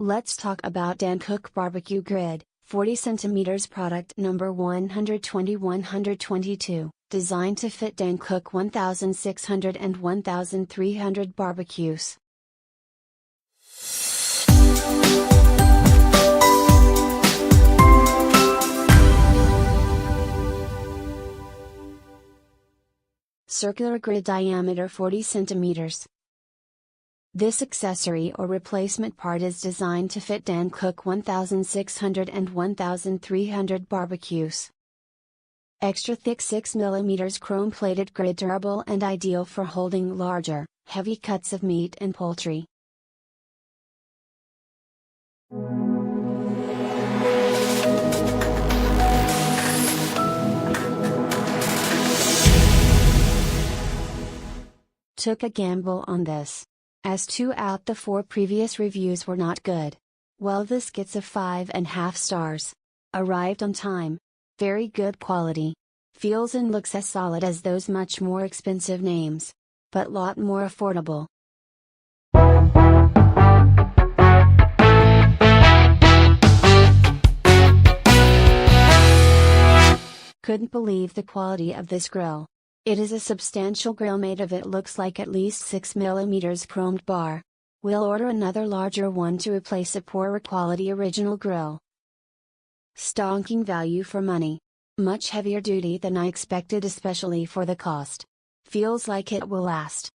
Let's talk about Dancook Barbecue Grid, 40 cm product number 120-122, designed to fit Dancook 1600 and 1300 barbecues. Circular grid diameter 40 cm. This accessory or replacement part is designed to fit Dancook 1600 and 1300 barbecues. Extra thick 6 mm chrome plated grid, durable and ideal for holding larger, heavy cuts of meat and poultry. Took a gamble on this, as 2 out the 4 previous reviews were not good. Well, this gets a 5.5 stars. Arrived on time. Very good quality. Feels and looks as solid as those much more expensive names. But lot more affordable. Couldn't believe the quality of this grill. It is a substantial grill made of, it looks like, at least 6 mm chromed bar. We'll order another larger one to replace a poorer quality original grill. Stonking value for money. Much heavier duty than I expected, especially for the cost. Feels like it will last.